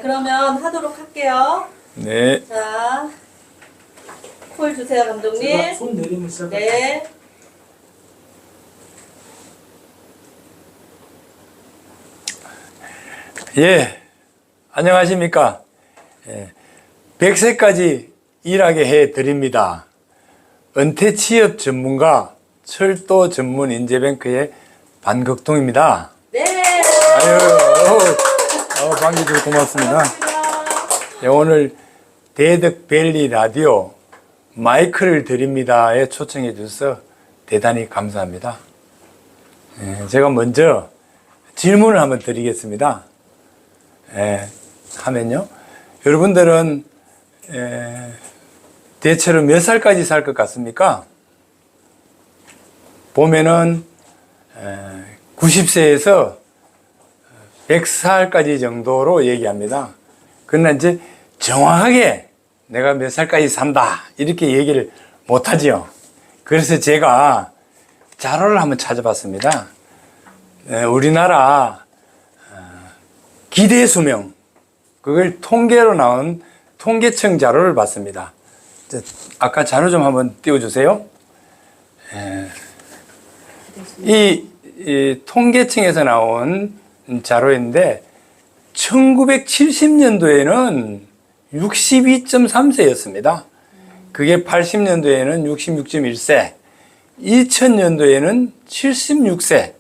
그러면 하도록 할게요. 네. 자, 콜 주세요, 감독님. 손 내리면 시작할게요. 네. 예, 안녕하십니까. 100세까지 일하게 해드립니다. 은퇴 취업 전문가 철도 전문 인재뱅크의 반극동입니다. 네. 아유, 반기도 고맙습니다. 예, 오늘 대덕밸리 라디오 마이크를 드립니다에 초청해 주셔서 대단히 감사합니다. 제가 먼저 질문을 한번 드리겠습니다. 하면요. 여러분들은 대체로 몇 살까지 살 것 같습니까? 보면은 90세에서 100살까지 정도로 얘기합니다. 그러나 이제 정확하게 내가 몇 살까지 산다 이렇게 얘기를 못하지요. 그래서 제가 자료를 한번 찾아봤습니다. 우리나라 기대 수명, 그걸 통계로 나온 통계청 자료를 봤습니다. 아까 자료 좀 한번 띄워주세요. 이 통계청에서 나온 자료인데 1970년도에는 62.3세였습니다. 그게 80년도에는 66.1세, 2000년도에는 76세,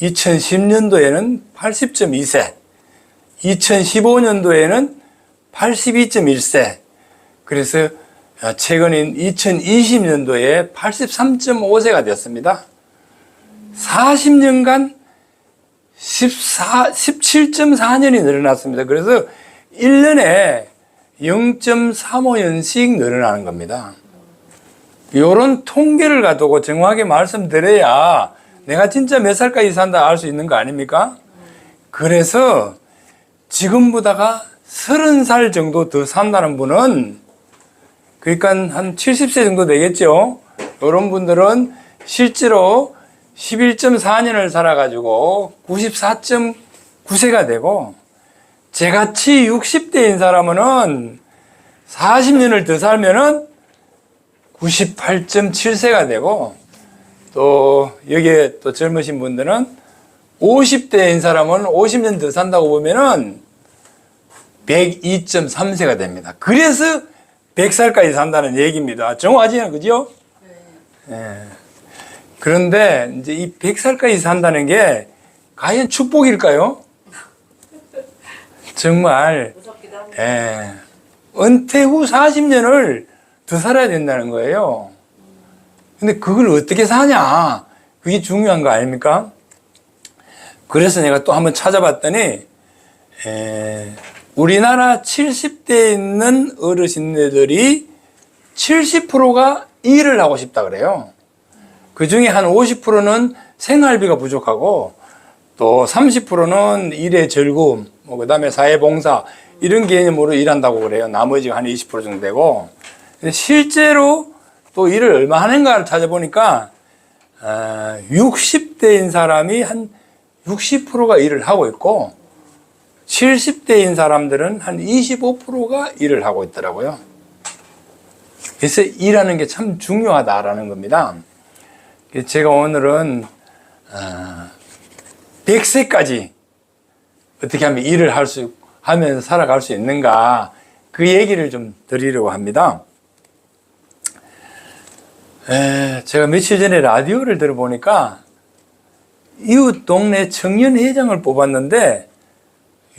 2010년도에는 80.2세, 2015년도에는 82.1세, 그래서 최근인 2020년도에 83.5세가 됐습니다. 40년간 17.4년이 늘어났습니다. 그래서 1년에 0.35년씩 늘어나는 겁니다. 이런 통계를 가지고 정확하게 말씀드려야 내가 진짜 몇 살까지 산다 알 수 있는 거 아닙니까? 그래서 지금보다가 30살 정도 더 산다는 분은, 그러니까 한 70세 정도 되겠죠? 이런 분들은 실제로 11.4년을 살아가지고 94.9세가 되고, 저같이 60대인 사람은 40년을 더 살면은 98.7세가 되고, 또 여기에 또 젊으신 분들은 50대인 사람은 50년 더 산다고 보면은 102.3세가 됩니다. 그래서 100살까지 산다는 얘기입니다. 정확하지요, 그죠? 네. 그런데 이제 이 100살까지 산다는 게 과연 축복일까요? 정말 은퇴 후 40년을 더 살아야 된다는 거예요. 근데 그걸 어떻게 사냐? 그게 중요한 거 아닙니까? 그래서 내가 또 한번 찾아봤더니 우리나라 70대에 있는 어르신들이 70%가 일을 하고 싶다 그래요. 그 중에 한 50%는 생활비가 부족하고, 또 30%는 일의 즐거움, 그 다음에 사회봉사, 이런 개념으로 일한다고 그래요. 나머지가 한 20% 정도 되고. 근데 실제로 또 일을 얼마 하는가를 찾아보니까 60대인 사람이 한 60%가 일을 하고 있고, 70대인 사람들은 한 25%가 일을 하고 있더라고요. 그래서 일하는 게 참 중요하다라는 겁니다. 제가 오늘은 100세까지 어떻게 하면 일을 하면서 살아갈 수 있는가, 그 얘기를 좀 드리려고 합니다. 제가 며칠 전에 라디오를 들어보니까 이웃 동네 청년회장을 뽑았는데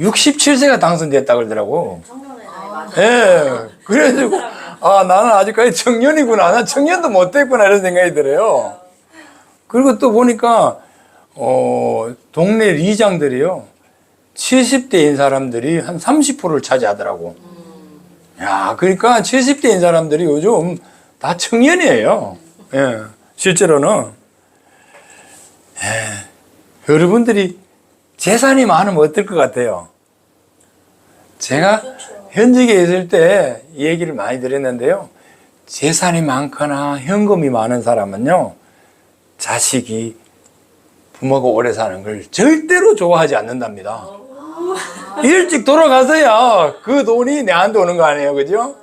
67세가 당선됐다 그러더라고. 그래가지고 나는 아직까지 청년이구나, 난 청년도 못 됐구나, 이런 생각이 들어요. 그리고 또 보니까 동네 리장들이요, 70대인 사람들이 한 30%를 차지하더라고. 야, 그러니까 70대인 사람들이 요즘 다 청년이에요. 실제로는. 여러분들이 재산이 많으면 어떨 것 같아요? 제가 현직에 있을 때 얘기를 많이 드렸는데요. 재산이 많거나 현금이 많은 사람은요, 자식이 부모가 오래 사는 걸 절대로 좋아하지 않는답니다. 일찍 돌아가서야 그 돈이 내한테 오는 거 아니에요, 그죠?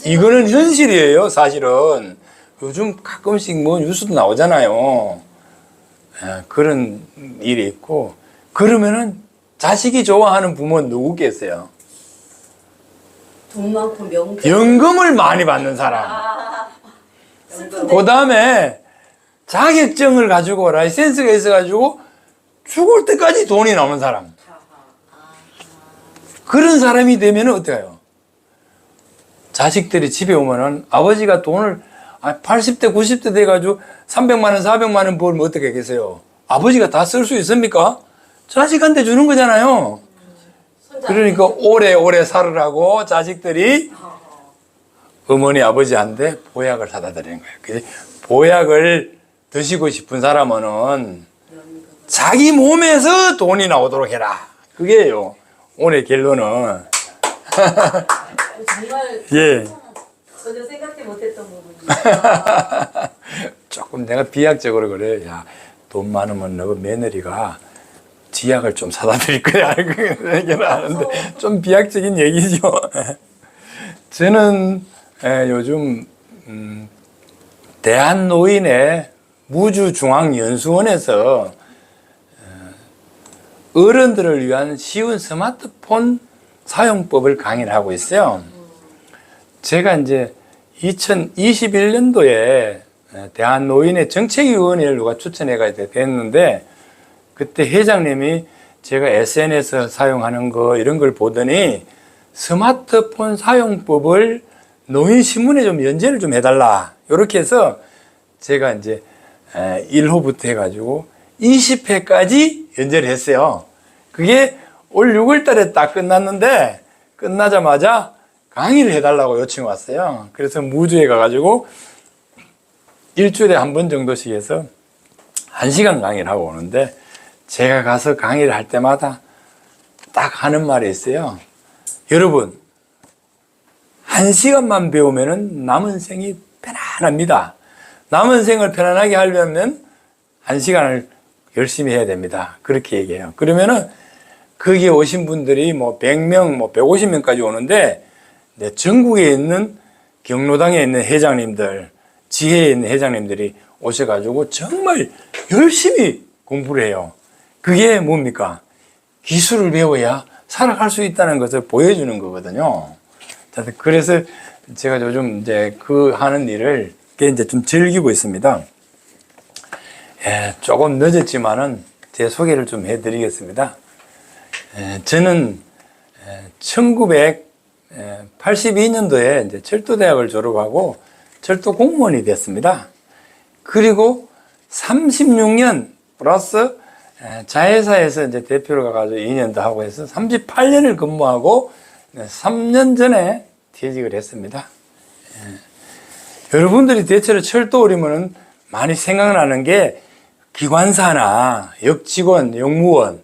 이거는 현실이에요, 사실은. 요즘 가끔씩 뭐 뉴스도 나오잖아요. 그런 일이 있고, 그러면은 자식이 좋아하는 부모는 누구겠어요? 돈 많고 명품. 연금을 많이 받는 사람. 슬픈데. 그 다음에 자격증을 가지고 라이센스가 있어가지고 죽을 때까지 돈이 남은 사람. 그런 사람이 되면 어때요? 자식들이 집에 오면은 아버지가 돈을 80대, 90대 돼가지고 300만 원, 400만 원 벌면 어떻게 하겠어요? 아버지가 다 쓸 수 있습니까? 자식한테 주는 거잖아요. 그러니까 오래오래 살으라고 자식들이 어머니, 아버지한테 보약을 사다 드리는 거예요. 보약을 드시고 싶은 사람은 자기 몸에서 돈이 나오도록 해라. 그게요. 오늘 결론은. 정말 예. 전혀 생각지 못했던 부분이에요. 조금 내가 비약적으로 그래. 야, 돈 많으면 너 며느리가 지약을 좀 사다 드릴 거야. 그런 얘기를 하는데 좀 비약적인 얘기죠. 저는 요즘 대한노인의 무주중앙연수원에서 어른들을 위한 쉬운 스마트폰 사용법을 강의를 하고 있어요. 제가 이제 2021년도에 대한노인의 정책위원회를 누가 추천해가 됐는데, 그때 회장님이 제가 SNS 사용하는 거 이런 걸 보더니 스마트폰 사용법을 노인신문에 좀 연재를 좀 해달라. 이렇게 해서 제가 이제 1호부터 해가지고 20회까지 연재를 했어요. 그게 올 6월 달에 딱 끝났는데, 끝나자마자 강의를 해달라고 요청이 왔어요. 그래서 무주에 가가지고 일주일에 한 번 정도씩 해서 1시간 강의를 하고 오는데, 제가 가서 강의를 할 때마다 딱 하는 말이 있어요. 여러분, 1시간만 배우면은 남은 생이 편안합니다. 남은 생을 편안하게 하려면 1시간을 열심히 해야 됩니다. 그렇게 얘기해요. 그러면은 거기에 오신 분들이 뭐 100명, 뭐 150명까지 오는데, 전국에 있는 경로당에 있는 회장님들, 지회에 있는 회장님들이 오셔가지고 정말 열심히 공부를 해요. 그게 뭡니까? 기술을 배워야 살아갈 수 있다는 것을 보여주는 거거든요. 그래서 제가 요즘 이제 그 하는 일을 이제 좀 즐기고 있습니다. 조금 늦었지만은 제 소개를 좀 해드리겠습니다. 저는 1982년도에 이제 철도대학을 졸업하고 철도 공무원이 됐습니다. 그리고 36년 플러스 자회사에서 이제 대표로 가가지고 2년 더 하고 해서 38년을 근무하고 3년 전에 퇴직을 했습니다. 여러분들이 대체로 철도 오리면은 많이 생각나는 게 기관사나 역직원, 역무원,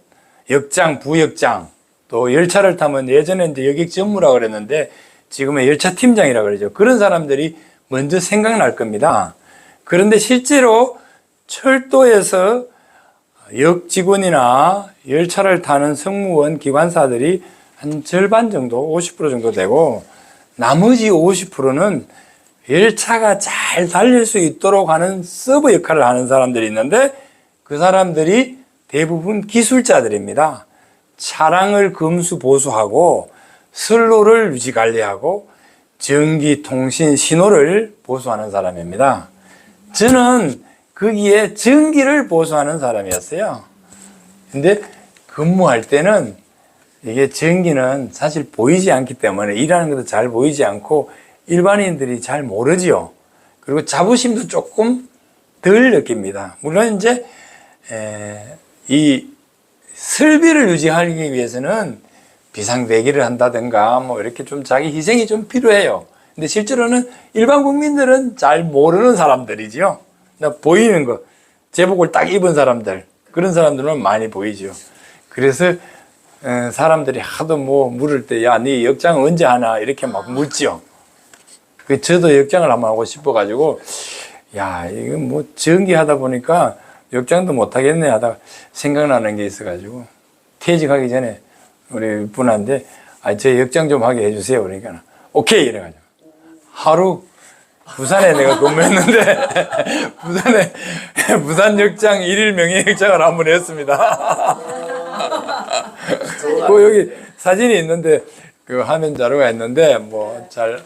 역장, 부역장, 또 열차를 타면 예전에 이제 여객 전무라고 그랬는데 지금은 열차 팀장이라고 그러죠. 그런 사람들이 먼저 생각날 겁니다. 그런데 실제로 철도에서 역직원이나 열차를 타는 승무원, 기관사들이 한 절반 정도, 50% 정도 되고, 나머지 50%는 열차가 잘 달릴 수 있도록 하는 서버 역할을 하는 사람들이 있는데, 그 사람들이 대부분 기술자들입니다. 차량을 검수 보수하고 선로를 유지 관리하고 전기, 통신, 신호를 보수하는 사람입니다. 저는 거기에 전기를 보수하는 사람이었어요. 근데 근무할 때는 이게 전기는 사실 보이지 않기 때문에 일하는 것도 잘 보이지 않고 일반인들이 잘 모르지요. 그리고 자부심도 조금 덜 느낍니다. 물론 이제 이 설비를 유지하기 위해서는 비상대기를 한다든가 뭐 이렇게 좀 자기 희생이 좀 필요해요. 근데 실제로는 일반 국민들은 잘 모르는 사람들이지요. 보이는 거, 제복을 딱 입은 사람들, 그런 사람들은 많이 보이죠. 그래서 사람들이 하도 뭐 물을 때, 야, 네 역장 언제 하나? 이렇게 막 묻지요. 저도 역장을 한번 하고 싶어가지고, 야, 이거 뭐 전기 하다 보니까 역장도 못하겠네 하다가 생각나는 게 있어가지고, 퇴직하기 전에 우리 분한테 제 역장 좀 하게 해주세요. 그러니까 오케이 이래가지고 하루 부산에 내가 근무했는데 부산에 부산 역장 1일 명예 역장을 한 번 했습니다. 그 여기 사진이 있는데 그 화면 자료가 있는데 뭐 잘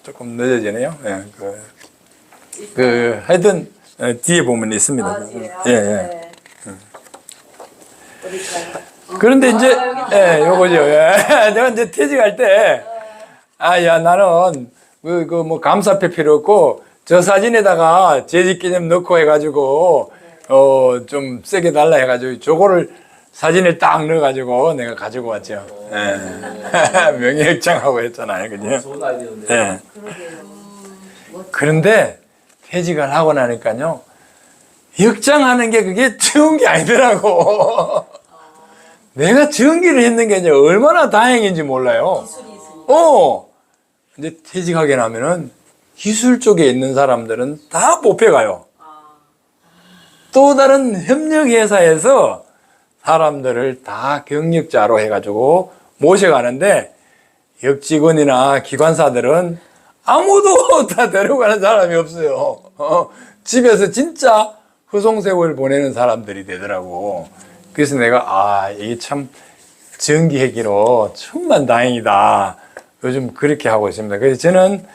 조금 늦어지네요. 예, 하여튼 뒤에 보면 있습니다. 예, 예. 네. 그런데 이제 요거죠. 예. 내가 이제 퇴직할 때 야 나는 뭐 감사패 필요 없고 저 사진에다가 재직 기념 넣고 해가지고 좀 세게 달라 해가지고 저거를 사진에 딱 넣어가지고 내가 가지고 왔죠. 예. 명예역장하고 했잖아요, 그죠? 좋은 아이디어인데. 예. 그런데 퇴직을 하고 나니까요, 역장하는 게 그게 쉬운 게 아니더라고. 내가 전기를 했는 게 이제 얼마나 다행인지 몰라요. 기술이 있으니까. 이제 퇴직하게 나면은 기술 쪽에 있는 사람들은 다 뽑혀가요. 또 다른 협력회사에서 사람들을 다 경력자로 해가지고 모셔가는데 역직원이나 기관사들은 아무도 다 데려가는 사람이 없어요. 집에서 진짜 후송세월 보내는 사람들이 되더라고. 그래서 내가 이게 참 전기회기로 천만 다행이다. 요즘 그렇게 하고 있습니다. 그래서 저는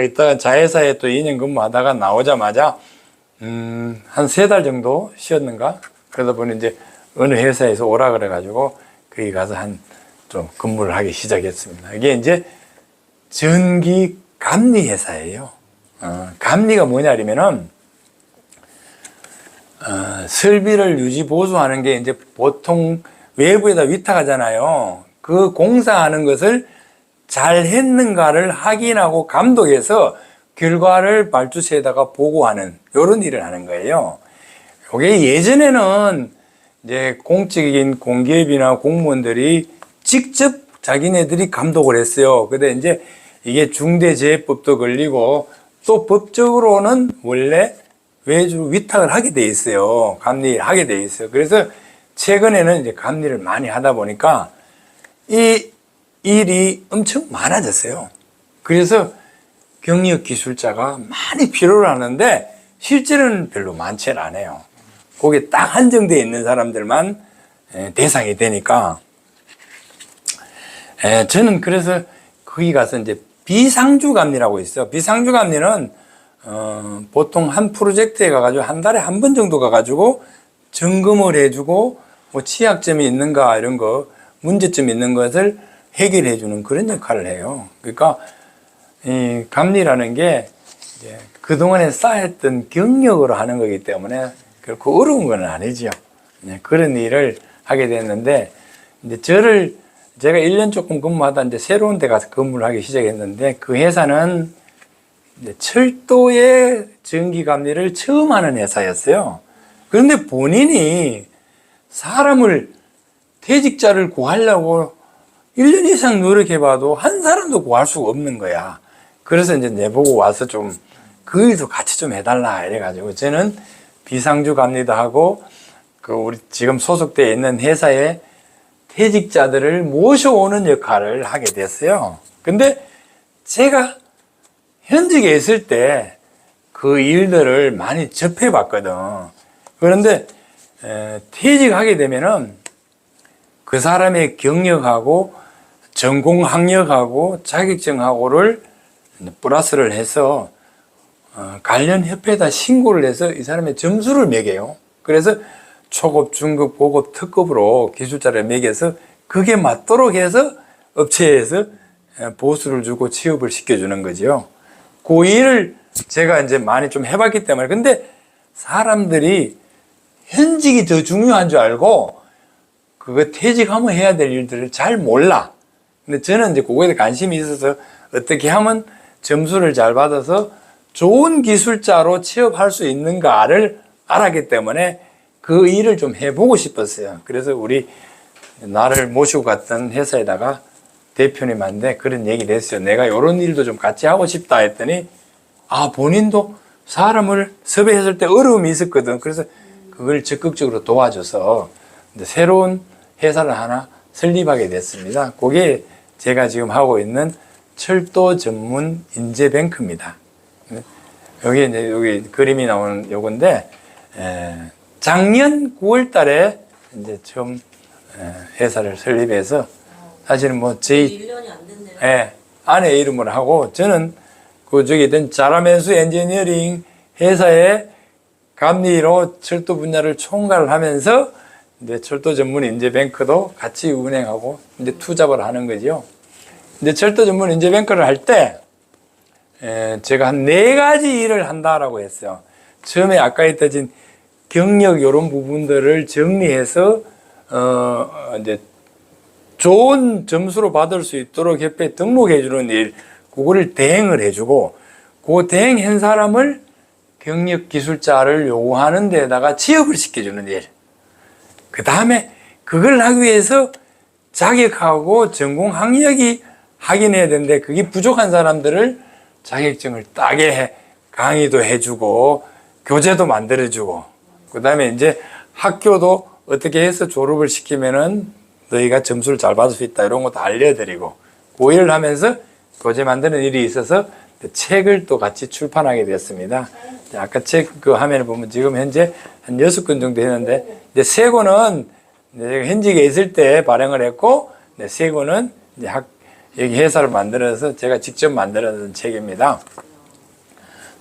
이따가 자회사에 또 2년 근무하다가 나오자마자 한 3달 정도 쉬었는가? 그러다 보니 이제 어느 회사에서 오라 그래가지고 거기 가서 좀 근무를 하기 시작했습니다. 이게 이제 전기 감리 회사예요. 감리가 뭐냐면은 설비를 유지 보수하는 게 이제 보통 외부에다 위탁하잖아요. 그 공사하는 것을 잘 했는가를 확인하고 감독해서 결과를 발주처에다가 보고하는 이런 일을 하는 거예요. 이게 예전에는 이제 공적인 공기업이나 공무원들이 직접 자기네들이 감독을 했어요. 근데 이제 이게 중대재해법도 걸리고 또 법적으로는 원래 외주 위탁을 하게 돼 있어요. 감리를 하게 돼 있어요. 그래서 최근에는 이제 감리를 많이 하다 보니까 이 일이 엄청 많아졌어요. 그래서 경력 기술자가 많이 필요로 하는데 실제로는 별로 많지는 않아요. 거기에 딱 한정되어 있는 사람들만 대상이 되니까 저는 그래서 거기 가서 이제 비상주감리라고 있어요. 비상주감리는 보통 한 프로젝트에 가가지고 한 달에 한 번 정도 가가지고 점검을 해주고 뭐 취약점이 있는가 이런 거 문제점이 있는 것을 해결해 주는 그런 역할을 해요. 그러니까 이 감리라는 게 이제 그동안에 쌓였던 경력으로 하는 거기 때문에 결코 어려운 건 아니지요. 그런 일을 하게 됐는데 이제 제가 1년 조금 근무하다 이제 새로운 데 가서 근무를 하기 시작했는데 그 회사는 이제 철도의 전기 감리를 처음 하는 회사였어요. 그런데 본인이 사람을 퇴직자를 구하려고 1년 이상 노력해봐도 한 사람도 구할 수가 없는 거야. 그래서 이제 내보고 와서 좀 그 일도 같이 좀 해달라 이래가지고 저는 비상주 감리도 하고 그 우리 지금 소속되어 있는 회사에 퇴직자들을 모셔오는 역할을 하게 됐어요. 근데 제가 현직에 있을 때 그 일들을 많이 접해봤거든. 그런데 퇴직하게 되면은 그 사람의 경력하고 전공 학력하고 자격증하고를 플러스를 해서 관련 협회에다 신고를 해서 이 사람의 점수를 매겨요. 그래서 초급, 중급, 고급, 특급으로 기술자를 매겨서 그게 맞도록 해서 업체에서 보수를 주고 취업을 시켜주는 거죠. 그 일을 제가 이제 많이 좀 해봤기 때문에. 근데 사람들이 현직이 더 중요한 줄 알고 그거 퇴직하면 해야 될 일들을 잘 몰라. 근데 저는 이제 그거에 관심이 있어서 어떻게 하면 점수를 잘 받아서 좋은 기술자로 취업할 수 있는가를 알았기 때문에 그 일을 좀 해보고 싶었어요. 그래서 나를 모시고 갔던 회사에다가 대표님한테 그런 얘기를 했어요. 내가 이런 일도 좀 같이 하고 싶다 했더니 본인도 사람을 섭외했을 때 어려움이 있었거든. 그래서 그걸 적극적으로 도와줘서 새로운 회사를 하나 설립하게 됐습니다. 그게 제가 지금 하고 있는 철도 전문 인재뱅크입니다. 여기 이제 여기 그림이 나오는 요건데, 작년 9월 달에 이제 처음 회사를 설립해서 사실은 뭐 저희 1년이 안 됐네요. 아내 이름으로 하고, 저는 그 저기 된 자라멘수 엔지니어링 회사의 감리로 철도 분야를 총괄을 하면서 이제 철도 전문 인재뱅크도 같이 운행하고 이제 투잡을 하는 거죠. 이제 철도 전문 인재뱅크를 할 때 제가 한 4가지 일을 한다라고 했어요. 처음에 아까 했던 경력 이런 부분들을 정리해서 이제 좋은 점수로 받을 수 있도록 협회에 등록해 주는 일, 그거를 대행을 해주고, 그 대행한 사람을 경력 기술자를 요구하는 데다가 취업을 시켜주는 일. 그 다음에 그걸 하기 위해서 자격하고 전공 학력이 확인해야 되는데, 그게 부족한 사람들을 자격증을 따게 해, 강의도 해주고 교재도 만들어주고, 그 다음에 이제 학교도 어떻게 해서 졸업을 시키면은 너희가 점수를 잘 받을 수 있다, 이런 것도 알려드리고, 그 일을 하면서 교재 만드는 일이 있어서 책을 또 같이 출판하게 됐습니다. 아까 책 그 화면을 보면 지금 현재 한 6권 정도 했는데, 이제 3권은 내가 현직에 있을 때 발행을 했고, 3권은 이제 여기 회사를 만들어서 제가 직접 만들어낸 책입니다.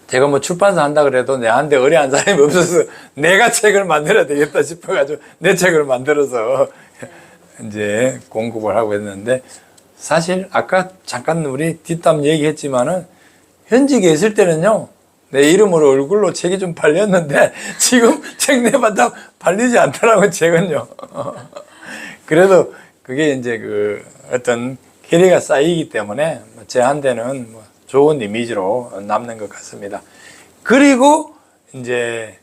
제가 뭐 출판사 한다 그래도 내한테 의뢰한 사람이 없어서 내가 책을 만들어야 되겠다 싶어가지고 내 책을 만들어서 이제 공급을 하고 있는데, 사실 아까 잠깐 우리 뒷담 얘기했지만은 현직에 있을 때는요, 내 이름으로 얼굴로 책이 좀 팔렸는데 지금 책 내봤다 팔리지 않더라고요, 책은요. 그래도 그게 이제 그 어떤 기회가 쌓이기 때문에 제한테는 뭐 좋은 이미지로 남는 것 같습니다. 그리고 이제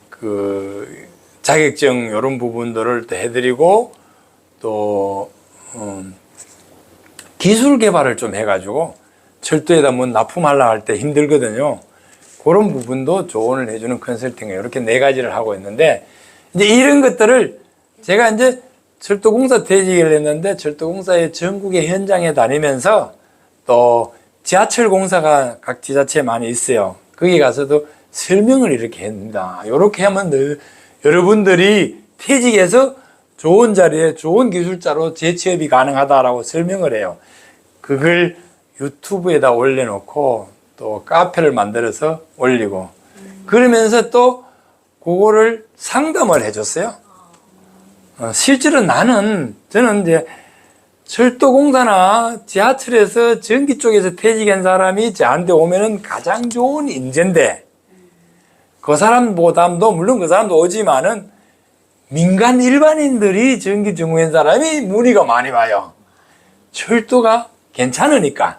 그 자격증 이런 부분들을 또 해드리고, 또 기술 개발을 좀 해가지고 철도에다 뭐 납품하려 할 때 힘들거든요. 그런 부분도 조언을 해주는 컨설팅을 이렇게 4가지를 하고 있는데, 이제 이런 것들을 제가 이제 철도공사 퇴직을 했는데, 철도공사의 전국의 현장에 다니면서 또 지하철 공사가 각 지자체에 많이 있어요. 거기 가서도 설명을 이렇게 합니다. 이렇게 하면 여러분들이 퇴직해서 좋은 자리에 좋은 기술자로 재취업이 가능하다라고 설명을 해요. 그걸 유튜브에다 올려놓고 또 카페를 만들어서 올리고, 그러면서 또 그거를 상담을 해줬어요. 실제로 저는 이제 철도공사나 지하철에서 전기 쪽에서 퇴직한 사람이 저한테 오면은 가장 좋은 인재인데, 그 사람보다도 물론 그 사람도 오지만은 민간 일반인들이 전기 전공한 사람이 문의가 많이 와요. 철도가 괜찮으니까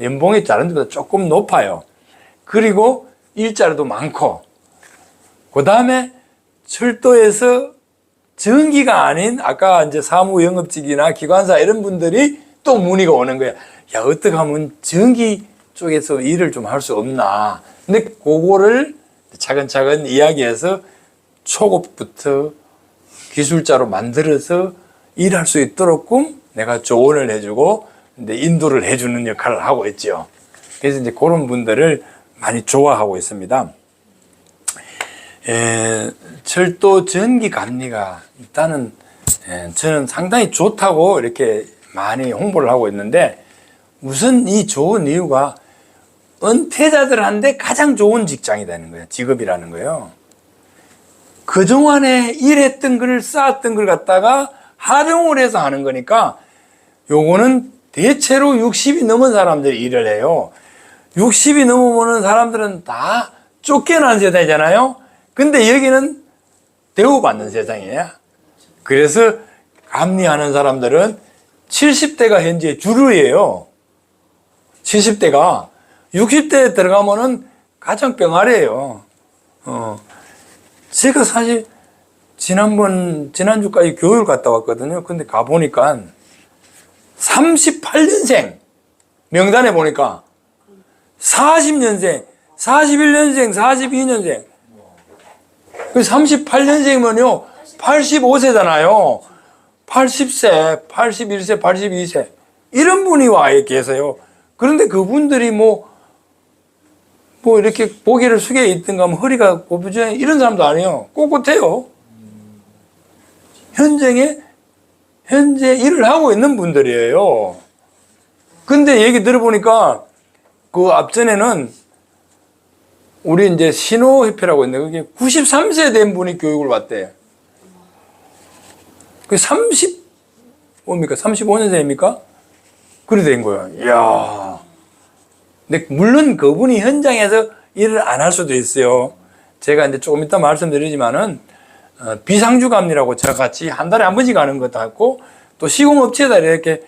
연봉이 다른 데보다 조금 높아요. 그리고 일자리도 많고, 그 다음에 철도에서 전기가 아닌 아까 이제 사무 영업직이나 기관사 이런 분들이 또 문의가 오는 거예요. 야, 어떻게 하면 전기 쪽에서 일을 좀 할 수 없나. 근데 그거를 차근차근 이야기해서 초급부터 기술자로 만들어서 일할 수 있도록끔 내가 조언을 해주고 인도를 해주는 역할을 하고 있죠. 그래서 이제 그런 분들을 많이 좋아하고 있습니다. 철도 전기 감리가 일단은 저는 상당히 좋다고 이렇게 많이 홍보를 하고 있는데, 우선 이 좋은 이유가 은퇴자들한테 가장 좋은 직장이 되는 거예요. 직업이라는 거예요. 그동안에 일했던 걸 쌓았던 걸 갖다가 활용을 해서 하는 거니까, 요거는 대체로 60이 넘은 사람들이 일을 해요. 60이 넘으면 사람들은 다 쫓겨난 세상이잖아요. 근데 여기는 대우받는 세상이에요. 그래서 감리하는 사람들은 70대가 현재 주류예요. 70대가 60대에 들어가면은 가장 병아리예요. 제가 사실 지난주까지 교육을 갔다 왔거든요. 근데 가보니까 38년생 명단에 보니까 40년생, 41년생, 42년생. 38년생이면요 85세잖아요. 80세, 81세, 82세 이런 분이 와 계세요. 그런데 그분들이 뭐 이렇게 고개를 숙여 있든가 하면 허리가 굽어져 이런 사람도 아니에요. 꼿꼿해요. 현재 일을 하고 있는 분들이에요. 근데 얘기 들어보니까 그 앞전에는 우리 이제 신호협회라고 있는데 그게 93세 된 분이 교육을 받대요. 그 35년생입니까? 그래 된 거예요. 이야. 근데 물론 그분이 현장에서 일을 안 할 수도 있어요. 제가 이제 조금 이따 말씀드리지만은 비상주감리라고 저같이 한 달에 한 번씩 가는 것도 있고 또 시공업체에다 이렇게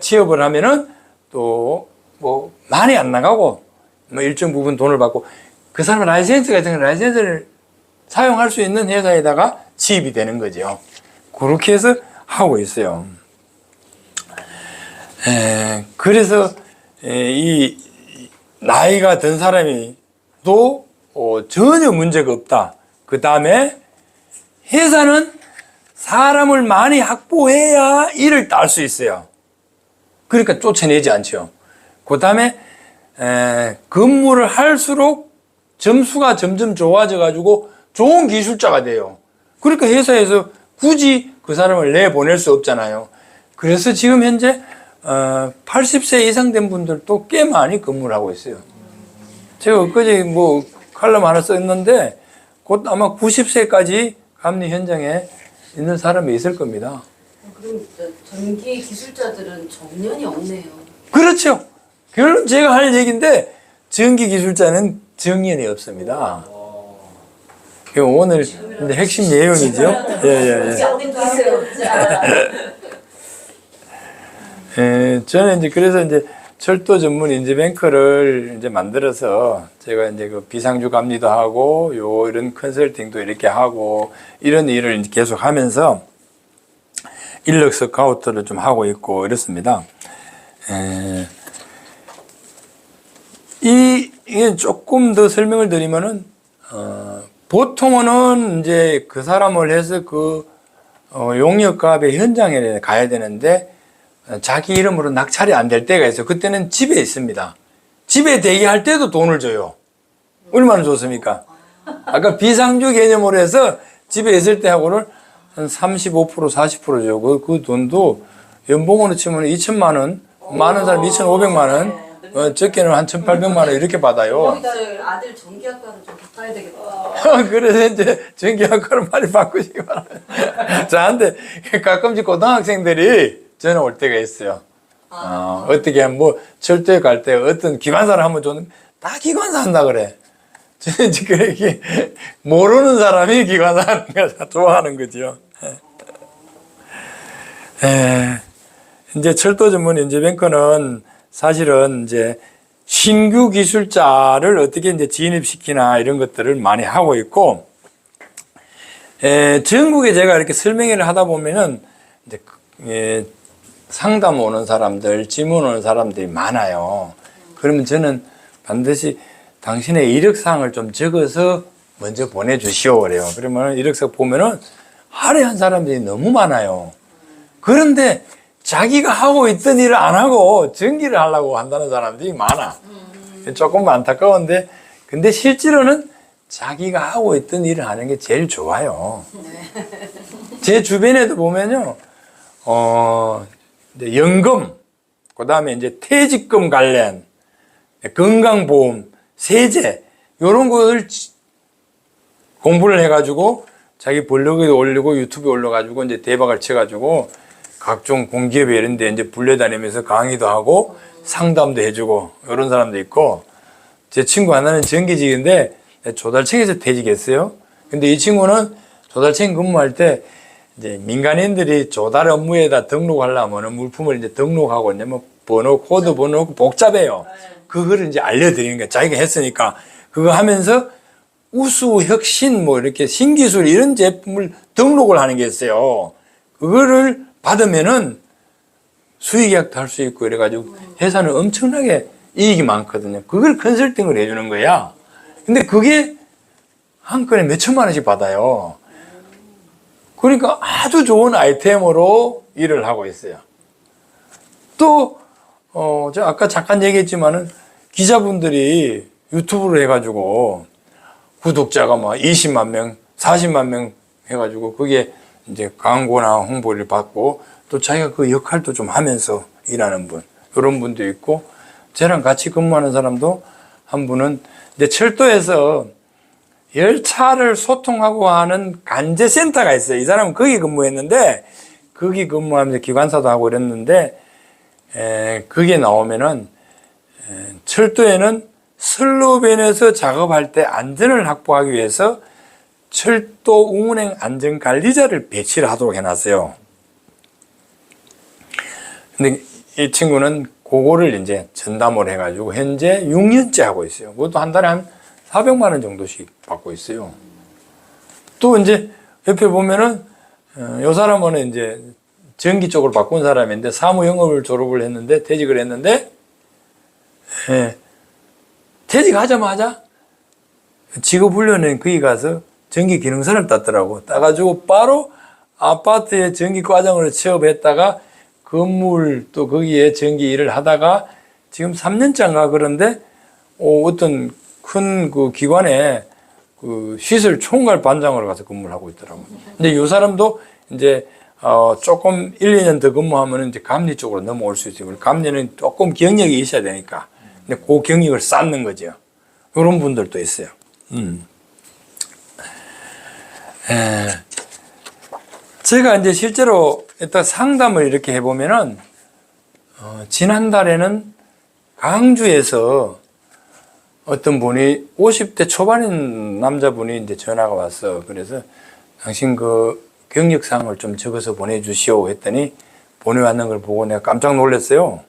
취업을 하면은 또 뭐 많이 안 나가고 뭐 일정 부분 돈을 받고 그 사람 라이센스 같은 거 라이센스를 사용할 수 있는 회사에다가 취입이 되는 거죠. 그렇게 해서 하고 있어요. 그래서 이 나이가 든 사람이 또 전혀 문제가 없다. 그 다음에 회사는 사람을 많이 확보해야 일을 딸 수 있어요. 그러니까 쫓아내지 않죠. 그 다음에 근무를 할수록 점수가 점점 좋아져 가지고 좋은 기술자가 돼요. 그러니까 회사에서 굳이 그 사람을 내보낼 수 없잖아요. 그래서 지금 현재 80세 이상 된 분들도 꽤 많이 근무를 하고 있어요. 제가 엊그제 뭐 칼럼 하나 썼는데 곧 아마 90세까지 감리 현장에 있는 사람이 있을 겁니다. 그럼 전기 기술자들은 정년이 없네요. 그렇죠. 결론 제가 할 얘기인데 전기 기술자는 정년이 없습니다. 오늘 핵심 내용이죠. 예. 저는 이제 그래서 이제 철도 전문 인재뱅크를 이제 만들어서 제가 이제 그 비상주 감리도 하고 이런 컨설팅도 이렇게 하고 이런 일을 이제 계속 하면서 인력 스카우트를 좀 하고 있고 이렇습니다. 이게 조금 더 설명을 드리면은 보통은 이제 그 사람을 해서 그 용역가업의 현장에 가야 되는데 자기 이름으로 낙찰이 안 될 때가 있어요. 그때는 집에 있습니다. 집에 대기할 때도 돈을 줘요. 얼마나 좋습니까? 아까 비상주 개념으로 해서 집에 있을 때 하고는 한 35%, 40% 줘요. 그 돈도 연봉으로 치면 2천만 원, 많은 사람 2,500만 원, 적게는 한 1,800만 원 이렇게 받아요. 아들 전기학과로 좀 바꿔야 되겠다. 그래서 이제 전기학과를 많이 바꾸시기 바랍니다. 저한테 가끔씩 고등학생들이 전화 올 때가 있어요. 어떻게 하면 뭐 철도에 갈 때 어떤 기관사를 한번 줬는데 다 기관사 한다 그래. 저는 이제 그렇게 모르는 사람이 기관사 하는 걸 좋아하는 거죠. 이제 철도 전문 인재뱅크는 사실은 이제 신규 기술자를 어떻게 이제 진입시키나 이런 것들을 많이 하고 있고, 전국에 제가 이렇게 설명회를 하다 보면은 이제 상담 오는 사람들, 질문 오는 사람들이 많아요. 그러면 저는 반드시 당신의 이력사항을 좀 적어서 먼저 보내주시오 그래요. 그러면 이력서 보면은 화려한 사람들이 너무 많아요. 그런데 자기가 하고 있던 일을 안 하고 전기를 하려고 한다는 사람들이 많아. 조금 안타까운데, 근데 실제로는 자기가 하고 있던 일을 하는 게 제일 좋아요. 제 주변에도 보면요, 이제 연금, 그 다음에 이제 퇴직금 관련, 건강보험, 세제, 요런 것을 공부를 해가지고 자기 블로그에 올리고 유튜브에 올려가지고 이제 대박을 쳐가지고 각종 공기업에 이런 데 이제 불려다니면서 강의도 하고 상담도 해주고 이런 사람도 있고, 제 친구 하나는 전기직인데 조달청에서 퇴직했어요. 근데 이 친구는 조달청 근무할 때 이제 민간인들이 조달 업무에다 등록하려면 물품을 이제 등록하고 이제 뭐 번호, 코드 번호 복잡해요. 그거를 이제 알려드리는 거야. 자기가 했으니까. 그거 하면서 우수, 혁신, 뭐 이렇게 신기술 이런 제품을 등록을 하는 게 있어요. 그거를 받으면은 수익계약도 할 수 있고 이래가지고 회사는 엄청나게 이익이 많거든요. 그걸 컨설팅을 해주는 거야. 근데 그게 한 건에 몇 천만 원씩 받아요. 그러니까 아주 좋은 아이템으로 일을 하고 있어요. 또, 저 아까 잠깐 얘기했지만은 기자분들이 유튜브를 해가지고 구독자가 막 20만 명, 40만 명 해가지고 그게 이제 광고나 홍보를 받고 또 자기가 그 역할도 좀 하면서 일하는 분, 이런 분도 있고, 저랑 같이 근무하는 사람도 한 분은 이제 철도에서 열차를 소통하고 하는 간제센터가 있어요. 이 사람은 거기 근무했는데, 거기 근무하면서 기관사도 하고 이랬는데, 그게 나오면은, 철도에는 슬로벤에서 작업할 때 안전을 확보하기 위해서 철도 운행 안전관리자를 배치를 하도록 해놨어요. 근데 이 친구는 그거를 이제 전담을 해가지고 현재 6년째 하고 있어요. 그것도 한 달에 한 400만 원 정도씩 받고 있어요. 또 이제 옆에 보면은, 요 사람은 이제 전기 쪽으로 바꾼 사람인데 사무영업을 졸업을 했는데 퇴직을 했는데, 퇴직하자마자 직업훈련에 거기 가서 전기 기능사를 땄더라고. 따가지고 바로 아파트에 전기 과장으로 취업했다가 건물 또 거기에 전기 일을 하다가 지금 3년째인가 그런데 어떤 큰 그 기관에 그 시설 총괄 반장으로 가서 근무를 하고 있더라고. 근데 이 사람도 이제 조금 1, 2년 더 근무하면 이제 감리 쪽으로 넘어올 수 있어요. 감리는 조금 경력이 있어야 되니까. 근데 그 경력을 쌓는 거죠. 이런 분들도 있어요. 제가 이제 실제로 일단 상담을 이렇게 해보면은, 지난달에는 강주에서 어떤 분이 50대 초반인 남자분이 이제 전화가 왔어. 그래서 당신 그 경력사항을 좀 적어서 보내주시오 했더니 보내왔는 걸 보고 내가 깜짝 놀랐어요.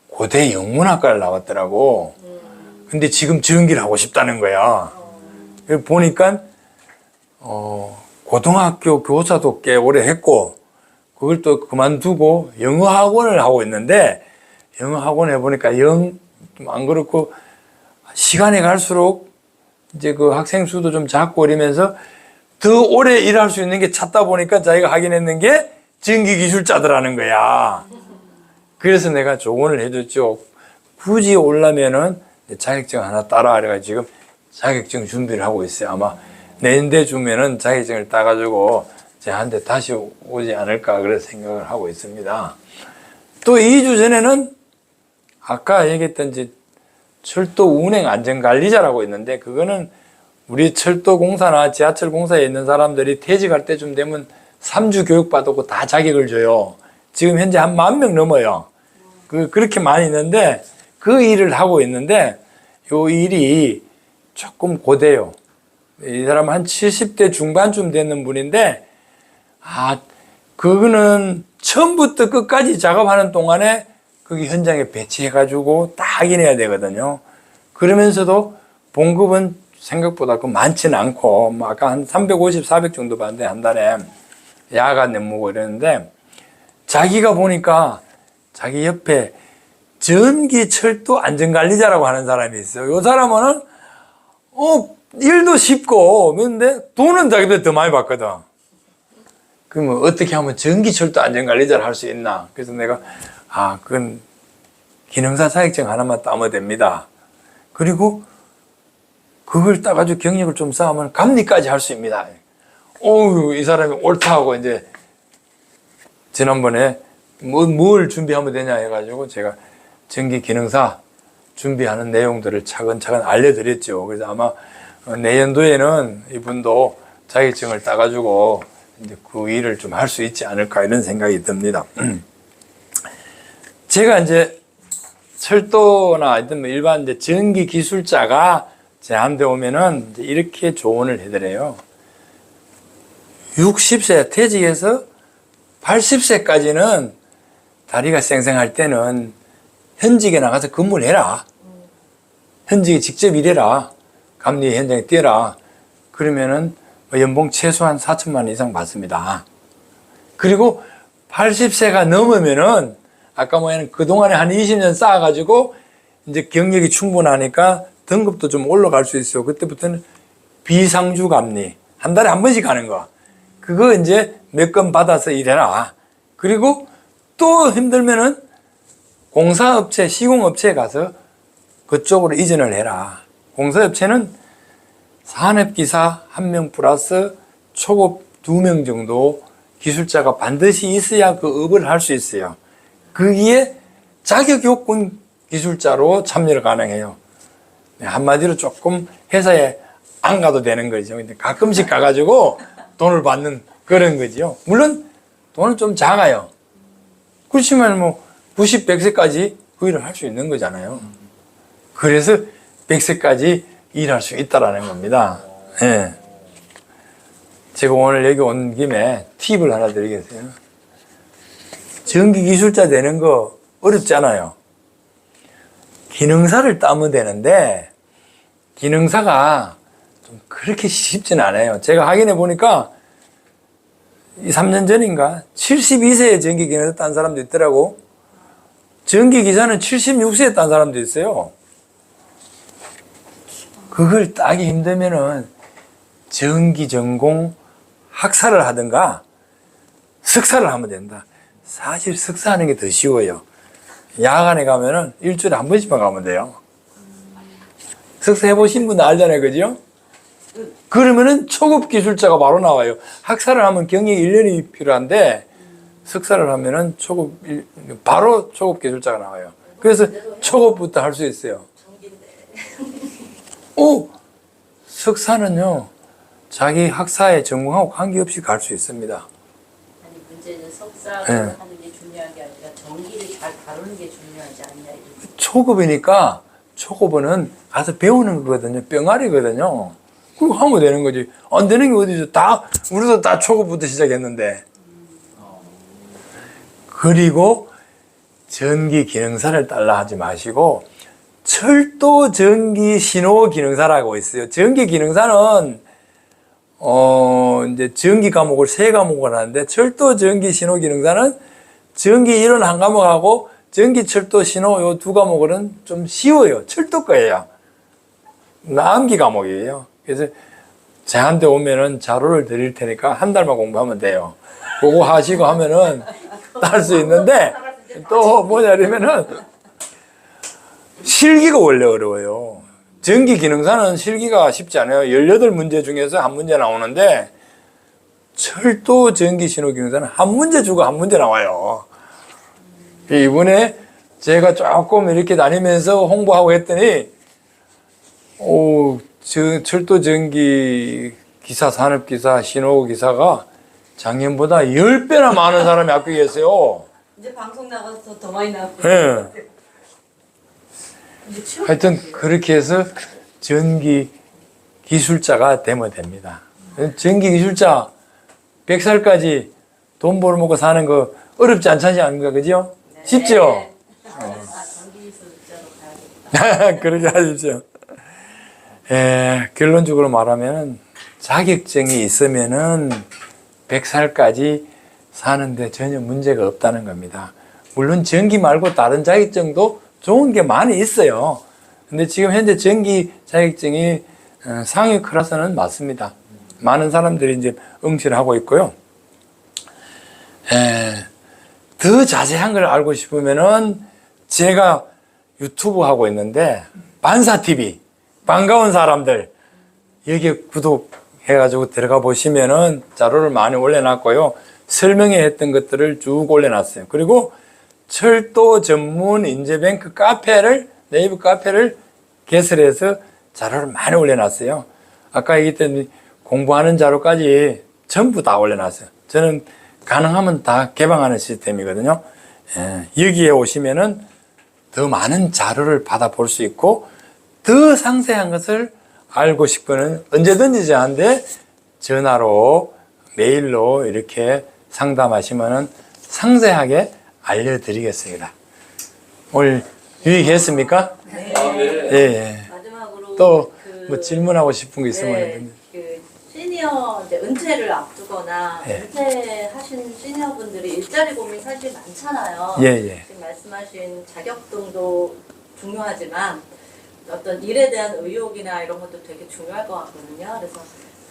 고대 영문학과를 나왔더라고. 근데 지금 전기를 하고 싶다는 거야. 보니까 고등학교 교사도 꽤 오래 했고, 그걸 또 그만두고 영어 학원을 하고 있는데, 영어 학원 해보니까 안 그렇고, 시간이 갈수록 이제 그 학생 수도 좀 작고 이러면서 더 오래 일할 수 있는 게 찾다 보니까 자기가 확인했는 게 전기기술자더라는 거야. 그래서 내가 조언을 해줬죠. 굳이 오려면은 자격증 하나 따라 그래가지고 지금 자격증 준비를 하고 있어요. 아마 내년대 주면은 자격증을 따가지고 저한테 다시 오지 않을까 그래서 생각을 하고 있습니다. 또 2주 전에는 아까 얘기했던 이제 철도 운행 안전관리자라고 있는데, 그거는 우리 철도공사나 지하철공사에 있는 사람들이 퇴직할 때쯤 되면 3주 교육받고 다 자격을 줘요. 지금 현재 한 10,000명 넘어요. 그렇게 많이 있는데, 그 일을 하고 있는데, 요 일이 조금 고돼요. 이 사람 한 70대 중반쯤 되는 분인데, 그거는 처음부터 끝까지 작업하는 동안에 거기 현장에 배치해가지고 다 확인해야 되거든요. 그러면서도 봉급은 생각보다 많지는 않고, 아까 한 350, 400 정도 받는데, 한 달에 야간 업무고 이러는데, 자기가 보니까 자기 옆에 전기철도 안전관리자라고 하는 사람이 있어요. 이 사람은 일도 쉽고, 그런데 돈은 자기보다 더 많이 받거든. 그러면 어떻게 하면 전기철도 안전관리자를 할 수 있나? 그래서 내가 그건 기능사 자격증 하나만 따면 됩니다. 그리고 그걸 따가지고 경력을 좀 쌓으면 감리까지 할 수 있습니다. 이 사람이 옳다 하고 이제 지난번에 뭘 준비하면 되냐 해가지고 제가 전기 기능사 준비하는 내용들을 차근차근 알려드렸죠. 그래서 아마 내년도에는 이분도 자격증을 따가지고 이제 그 일을 좀 할 수 있지 않을까 이런 생각이 듭니다. 제가 이제 철도나 일반 이제 전기 기술자가 제한테 오면은 이제 이렇게 조언을 해드려요. 60세 퇴직해서 80세까지는 다리가 쌩쌩할 때는 현직에 나가서 근무를 해라. 현직에 직접 일해라. 감리 현장에 뛰어라. 그러면은 연봉 최소한 4천만 원 이상 받습니다. 그리고 80세가 넘으면은 아까 그동안에 한 20년 쌓아가지고 이제 경력이 충분하니까 등급도 좀 올라갈 수 있어요. 그때부터는 비상주 감리. 한 달에 한 번씩 가는 거. 그거 이제 몇 건 받아서 일해라. 그리고 또 힘들면은 공사업체, 시공업체에 가서 그쪽으로 이전을 해라. 공사업체는 산업기사 1명 플러스 초급 2명 정도 기술자가 반드시 있어야 그 업을 할 수 있어요. 거기에 자격 요건 기술자로 참여가 가능해요. 한마디로 조금 회사에 안 가도 되는 거죠. 근데 가끔씩 가가지고 돈을 받는 그런 거죠. 물론 돈은 좀 작아요. 그렇지만 뭐 90, 100세까지 그 일을 할 수 있는 거잖아요. 그래서 100세까지 일할 수 있다라는 겁니다. 예. 제가 오늘 여기 온 김에 팁을 하나 드리겠어요. 전기 기술자 되는 거 어렵잖아요. 기능사를 따면 되는데 기능사가 좀 그렇게 쉽지는 않아요. 제가 확인해 보니까 3년 전인가 72세에 전기 기능사 딴 사람도 있더라고. 전기 기사는 76세에 딴 사람도 있어요. 그걸 따기 힘들면은 전기 전공 학사를 하든가 석사를 하면 된다. 사실 석사하는 게 더 쉬워요. 야간에 가면은 일주일에 한 번씩만 가면 돼요. 석사 해보신 분 알잖아요, 그죠? 그러면은 초급 기술자가 바로 나와요. 학사를 하면 경력 1년이 필요한데 석사를 하면은 바로 초급 기술자가 나와요. 그래서 초급부터 할 수 있어요. 석사는요, 자기 학사에 전공하고 관계없이 갈 수 있습니다. 아니, 문제는 석사를 하는 게 중요한 게 아니라 전기를 잘 다루는 게 중요하지 않냐. 초급이니까 초급은 가서 배우는 거거든요. 병아리거든요. 그거 하면 되는 거지. 안 되는 게 어디죠? 우리도 다 초급부터 시작했는데. 그리고 전기 기능사를 따라 하지 마시고 철도 전기 신호 기능사라고 있어요. 전기 기능사는 이제 전기 과목을 3과목을 하는데 철도 전기 신호 기능사는 전기 이론 1과목하고 전기 철도 신호 요 2과목은 좀 쉬워요. 철도 거예요. 암기 과목이에요. 그래서 저한테 오면은 자료를 드릴 테니까 한 달만 공부하면 돼요. 그거 하시고 하면은 딸 수 있는데 또 뭐냐면은 실기가 원래 어려워요. 전기 기능사는 실기가 쉽지 않아요. 18문제 중에서 한 문제 나오는데 철도 전기 신호 기능사는 한 문제 주고 한 문제 나와요. 이번에 제가 조금 이렇게 다니면서 홍보하고 했더니 철도 전기 기사, 산업기사, 신호기사가 작년보다 10배나 많은 사람이 합격했어요. 이제 방송 나가서 더 많이 나올 네. 하여튼 그렇게 해서 전기 기술자가 되면 됩니다. 전기 기술자 100살까지 돈 벌어먹고 사는 거 어렵지 않지 않습니까? 그죠? 네. 쉽죠? 전기 기술자로 가야겠다. 그렇게 하십시오. 결론적으로 말하면 자격증이 있으면은 100살까지 사는데 전혀 문제가 없다는 겁니다. 물론 전기 말고 다른 자격증도 좋은 게 많이 있어요. 근데 지금 현재 전기 자격증이 상위 클래스는 맞습니다. 많은 사람들이 이제 응시를 하고 있고요. 더 자세한 걸 알고 싶으면은 제가 유튜브 하고 있는데 반사TV 반가운 사람들 여기에 구독해가지고 들어가 보시면은 자료를 많이 올려놨고요. 설명해 했던 것들을 쭉 올려놨어요. 그리고 철도 전문 인재뱅크 카페를 네이버 카페를 개설해서 자료를 많이 올려놨어요. 아까 얘기했던 공부하는 자료까지 전부 다 올려놨어요. 저는 가능하면 다 개방하는 시스템이거든요. 여기에 오시면은 더 많은 자료를 받아볼 수 있고 더 상세한 것을 알고 싶으면 언제든지 저한테 전화로 메일로 이렇게 상담하시면은 상세하게 알려드리겠습니다. 오늘 유익했습니까? 네. 예. 마지막으로 또 뭐 질문하고 싶은 거 있으면 네, 그 시니어 이제 은퇴를 앞두거나 예. 은퇴하신 시니어분들이 일자리 고민 사실 많잖아요. 예. 지금 말씀하신 자격증도 중요하지만 어떤 일에 대한 의욕이나 이런 것도 되게 중요할 것 같거든요. 그래서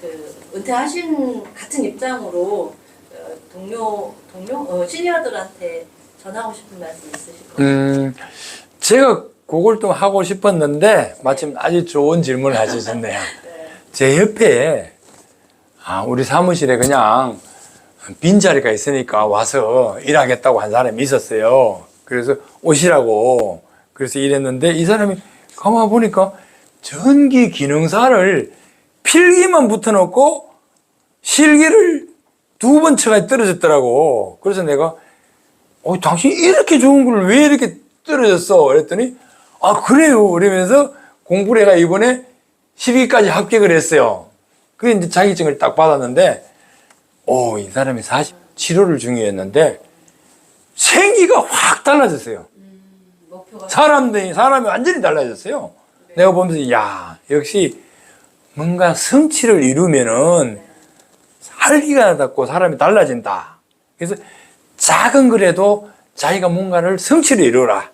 그 은퇴하신 같은 입장으로 시니어들한테 전하고 싶은 말씀 있으실까요? 제가 그걸 좀 하고 싶었는데 마침 아주 좋은 질문을 하셨네요. 네. 제 옆에 우리 사무실에 그냥 빈자리가 있으니까 와서 일하겠다고 한 사람이 있었어요. 그래서 오시라고 그래서 일했는데 이 사람이 가만 보니까 전기 기능사를 필기만 붙여놓고 실기를 2번 쳐가 떨어졌더라고. 그래서 내가 당신 이렇게 좋은 걸 왜 이렇게 떨어졌어? 그랬더니 그래요. 그러면서 공부를 해가 이번에 12기까지 합격을 했어요. 그게 이제 자격증을 딱 받았는데 이 사람이 47호를 중이었는데 생기가 확 달라졌어요. 목표가 사람이 완전히 달라졌어요. 네. 내가 보면서 역시 뭔가 성취를 이루면은 활기가 닿고 사람이 달라진다. 그래서 작은 거라도 자기가 뭔가를 성취를 이루라.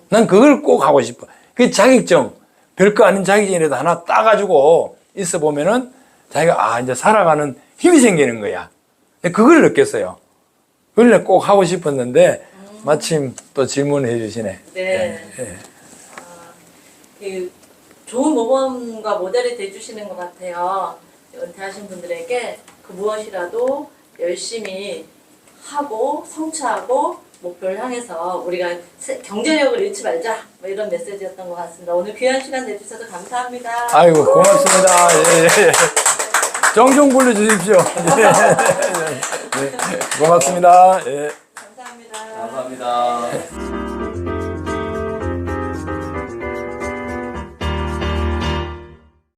난 그걸 꼭 하고 싶어. 그 자격증, 별거 아닌 자격증이라도 하나 따가지고 있어 보면은 자기가 이제 살아가는 힘이 생기는 거야. 그걸 느꼈어요. 그걸 꼭 하고 싶었는데 마침 또 질문을 해주시네. 네. 예. 그 좋은 모범과 모델이 돼주시는 것 같아요. 은퇴하신 분들에게 그 무엇이라도 열심히 하고 성취하고 목표를 향해서 우리가 경제력을 잃지 말자 뭐 이런 메시지였던 것 같습니다. 오늘 귀한 시간 내주셔서 감사합니다. 아이고 고맙습니다. 예. 종종 불러주십시오. 네. 고맙습니다. 예. 감사합니다. 감사합니다.